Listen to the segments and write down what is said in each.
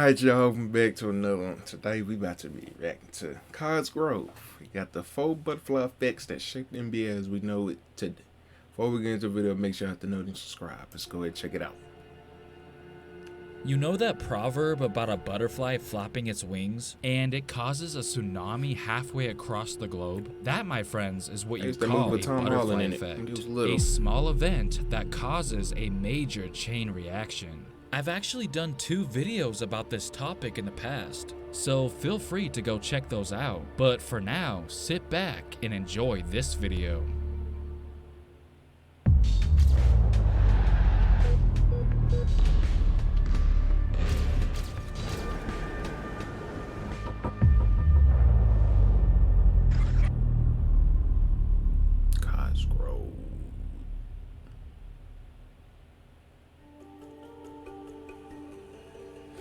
Alright, y'all, welcome back to another one. Today we about to be reacting to Cars Grove. We got the 4 butterfly effects that shape the NBA as we know it today. Before we get into the video, make sure you have to know and subscribe. Let's go ahead and check it out. You know that proverb about a butterfly flapping its wings and it causes a tsunami halfway across the globe? That, my friends, is what you call a butterfly effect. A small event that causes a major chain reaction. I've actually done 2 videos about this topic in the past, so feel free to go check those out. But for now, sit back and enjoy this video. Cars Grove.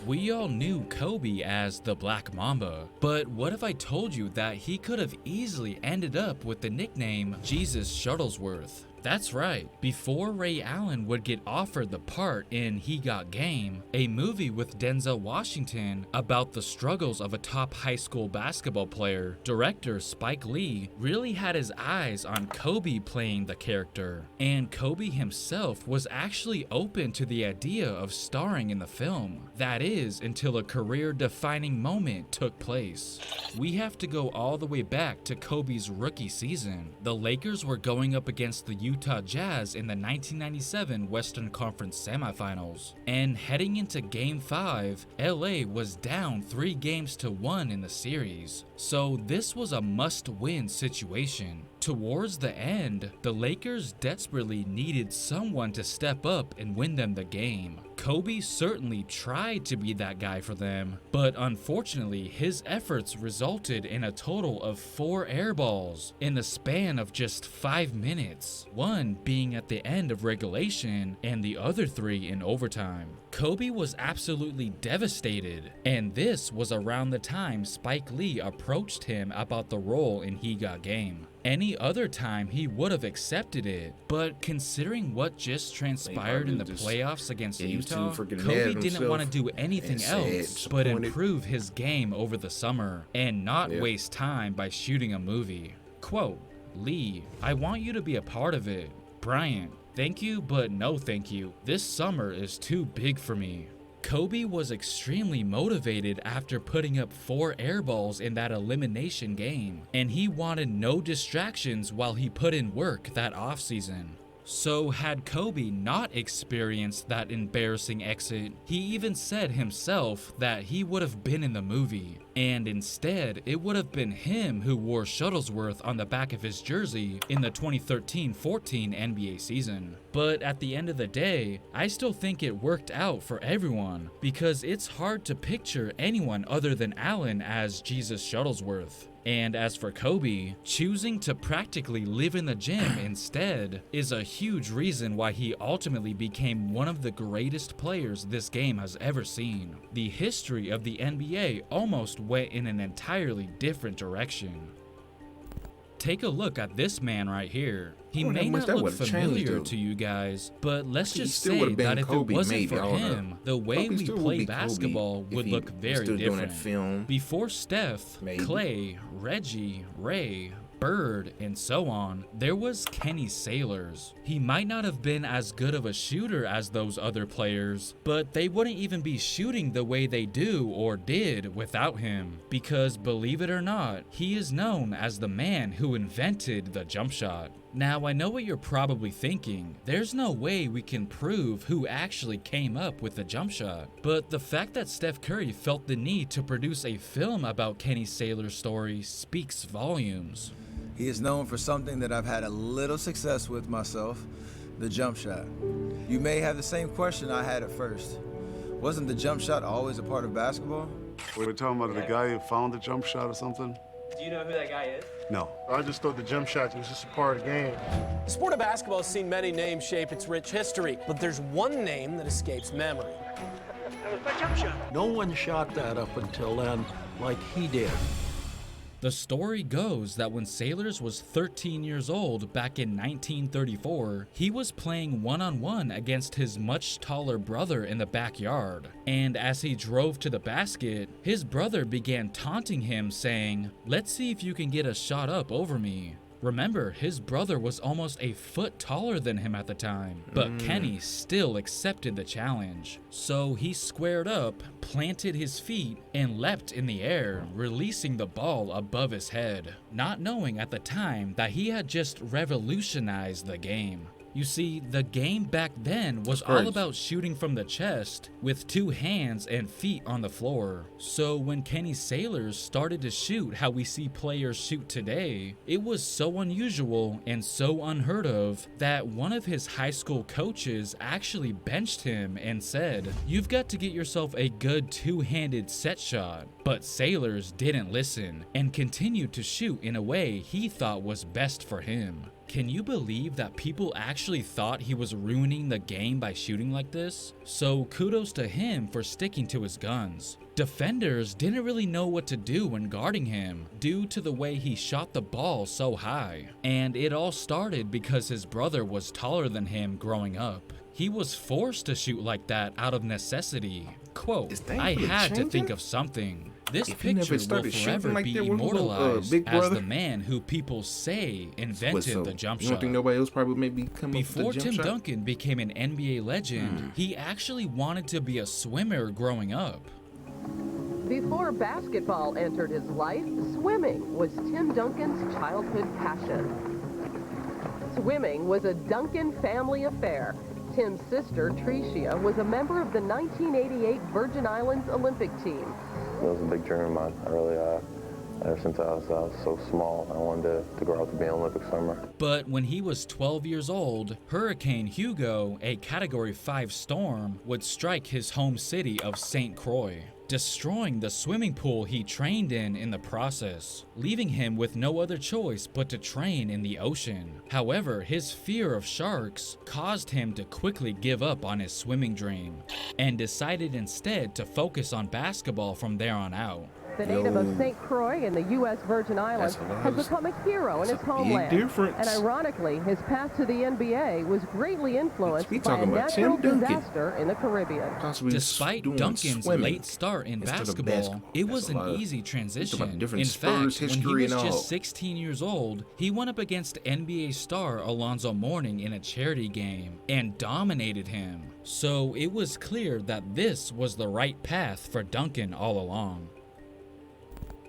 We all knew Kobe as the Black Mamba, but what if I told you that he could have easily ended up with the nickname Jesus Shuttlesworth? That's right, before Ray Allen would get offered the part in He Got Game, a movie with Denzel Washington about the struggles of a top high school basketball player, director Spike Lee really had his eyes on Kobe playing the character, and Kobe himself was actually open to the idea of starring in the film. That is, until a career-defining moment took place. We have to go all the way back to Kobe's rookie season. The Lakers were going up against the Utah Jazz in the 1997 Western Conference semifinals, and heading into Game 5, LA was down 3-1 in the series, so this was a must-win situation. Towards the end, the Lakers desperately needed someone to step up and win them the game. Kobe certainly tried to be that guy for them, but unfortunately his efforts resulted in a total of 4 air balls in the span of just 5 minutes, one being at the end of regulation and the other 3 in overtime. Kobe was absolutely devastated, and this was around the time Spike Lee approached him about the role in He Got Game. Any other time he would have accepted it, but considering what just transpired in the playoffs against Utah, Kobe didn't want to do anything else but improve his game over the summer and not waste time by shooting a movie. Quote, "Lee, I want you to be a part of it. Bryant, thank you, but no thank you. This summer is too big for me." Kobe was extremely motivated after putting up 4 air balls in that elimination game, and he wanted no distractions while he put in work that offseason. So had Kobe not experienced that embarrassing exit, he even said himself that he would have been in the movie, and instead it would have been him who wore Shuttlesworth on the back of his jersey in the 2013-14 NBA season. But at the end of the day, I still think it worked out for everyone, because it's hard to picture anyone other than Allen as Jesus Shuttlesworth. And as for Kobe, choosing to practically live in the gym instead is a huge reason why he ultimately became one of the greatest players this game has ever seen. The history of the NBA almost went in an entirely different direction. Take a look at this man right here. He may not look familiar to you guys, but let's just say that if it wasn't for him, the way we play basketball would look very different. Before Steph, Clay, Reggie, Ray, Bird, and so on, there was Kenny Sailors. He might not have been as good of a shooter as those other players, but they wouldn't even be shooting the way they do or did without him, because believe it or not, he is known as the man who invented the jump shot. Now, I know what you're probably thinking. There's no way we can prove who actually came up with the jump shot. But the fact that Steph Curry felt the need to produce a film about Kenny Sailor's story speaks volumes. He is known for something that I've had a little success with myself, the jump shot. You may have the same question I had at first. Wasn't the jump shot always a part of basketball? We were talking about the guy who found the jump shot or something? Do you know who that guy is? No. I just thought the jump shot was just a part of the game. The sport of basketball has seen many names shape its rich history, but there's one name that escapes memory. No one shot that up until then like he did. The story goes that when Sailors was 13 years old back in 1934, he was playing one-on-one against his much taller brother in the backyard. And as he drove to the basket, his brother began taunting him, saying, "Let's see if you can get a shot up over me." Remember, his brother was almost a foot taller than him at the time, but Kenny still accepted the challenge. So he squared up, planted his feet, and leapt in the air, releasing the ball above his head, not knowing at the time that he had just revolutionized the game. You see, the game back then was all about shooting from the chest with 2 hands and feet on the floor. So when Kenny Sailors started to shoot how we see players shoot today, it was so unusual and so unheard of that one of his high school coaches actually benched him and said, "You've got to get yourself a good 2-handed set shot." But Sailors didn't listen and continued to shoot in a way he thought was best for him. Can you believe that people actually thought he was ruining the game by shooting like this? So kudos to him for sticking to his guns. Defenders didn't really know what to do when guarding him due to the way he shot the ball so high. And it all started because his brother was taller than him growing up. He was forced to shoot like that out of necessity. Quote, "I had to think of something. This picture will forever be immortalized as the man who people say invented the jump You don't shot." think nobody else probably maybe come up with Before the jump Tim shot? Duncan became an NBA legend, he actually wanted to be a swimmer growing up. Before basketball entered his life, swimming was Tim Duncan's childhood passion. Swimming was a Duncan family affair. Tim's sister, Tricia, was a member of the 1988 Virgin Islands Olympic team. It was a big dream of mine. Ever since I was so small, I wanted to grow up to be an Olympic swimmer. But when he was 12 years old, Hurricane Hugo, a Category 5 storm, would strike his home city of St. Croix, destroying the swimming pool he trained in the process, leaving him with no other choice but to train in the ocean. However, his fear of sharks caused him to quickly give up on his swimming dream and decided instead to focus on basketball from there on out. The native of St. Croix in the U.S. Virgin Islands has become a hero in his homeland. And ironically, his path to the NBA was greatly influenced by a natural disaster in the Caribbean. Despite Duncan's late start in basketball, it was an easy transition. In fact, when he was just 16 years old, he went up against NBA star Alonzo Mourning in a charity game and dominated him. So it was clear that this was the right path for Duncan all along.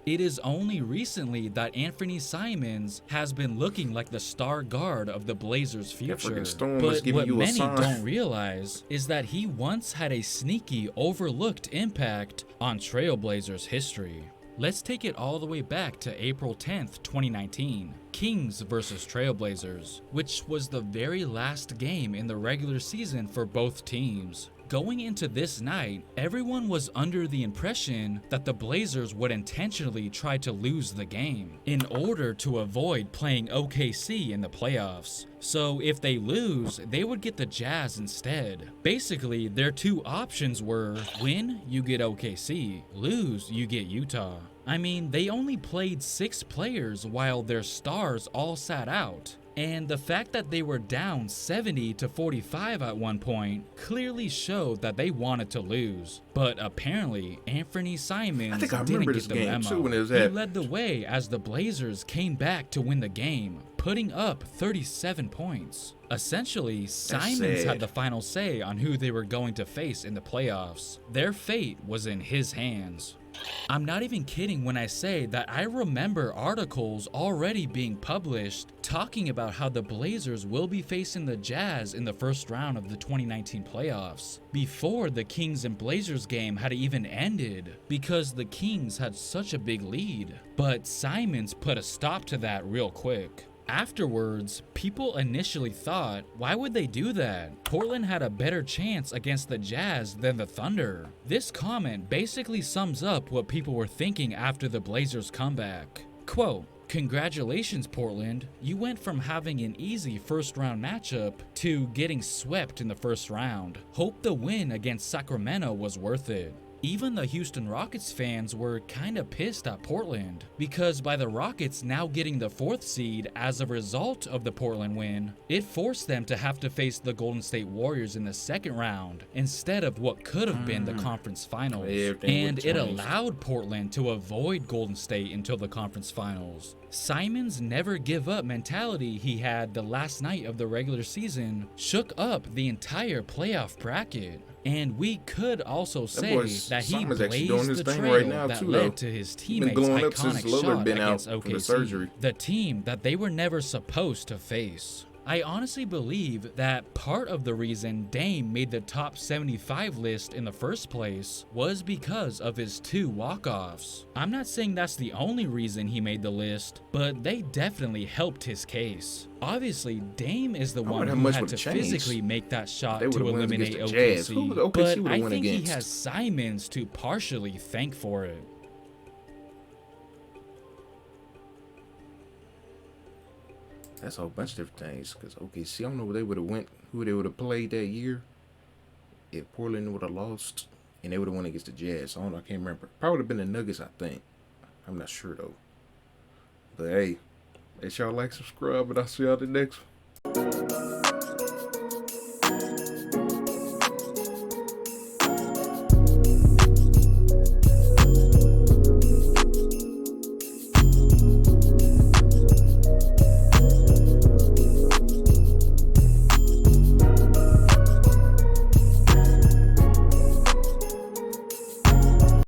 It is only recently that Anthony Simons has been looking like the star guard of the Blazers' future. But what many don't realize is that he once had a sneaky, overlooked impact on Trailblazers history. Let's take it all the way back to April 10th, 2019, Kings versus Trailblazers, which was the very last game in the regular season for both teams. Going into this night, everyone was under the impression that the Blazers would intentionally try to lose the game in order to avoid playing OKC in the playoffs. So if they lose, they would get the Jazz instead. Basically, their 2 options were win, you get OKC, lose, you get Utah. I mean, they only played 6 players while their stars all sat out. And the fact that they were down 70 to 45 at one point clearly showed that they wanted to lose. But apparently, Anthony Simons didn't get the memo. He led the way as the Blazers came back to win the game, putting up 37 points. Essentially, Simons had the final say on who they were going to face in the playoffs. Their fate was in his hands. I'm not even kidding when I say that I remember articles already being published talking about how the Blazers will be facing the Jazz in the first round of the 2019 playoffs, before the Kings and Blazers game had even ended, because the Kings had such a big lead. But Simons put a stop to that real quick. Afterwards, people initially thought, why would they do that? Portland had a better chance against the Jazz than the Thunder. This comment basically sums up what people were thinking after the Blazers' comeback. Quote, "Congratulations, Portland. You went from having an easy first-round matchup to getting swept in the first round. Hope the win against Sacramento was worth it." Even the Houston Rockets fans were kinda pissed at Portland, because by the Rockets now getting the 4th seed as a result of the Portland win, it forced them to have to face the Golden State Warriors in the 2nd round instead of what could have been the conference finals. And it allowed Portland to avoid Golden State until the conference finals. Simon's never give up mentality he had the last night of the regular season shook up the entire playoff bracket. And we could also say that he blazed the trail that led to his teammates' iconic shot against OKC, the team that they were never supposed to face. I honestly believe that part of the reason Dame made the top 75 list in the first place was because of his 2 walk-offs. I'm not saying that's the only reason he made the list, but they definitely helped his case. Obviously, Dame is the one who had to physically make that shot to eliminate OKC, but I think he has Simons to partially thank for it. That's a whole bunch of different things. Because OKC, I don't know where they would have went, who they would have played that year. If Portland would have lost, and they would have won against the Jazz. I don't know, I can't remember. Probably would have been the Nuggets, I think. I'm not sure though. But hey, let y'all like, subscribe, and I'll see y'all the next one.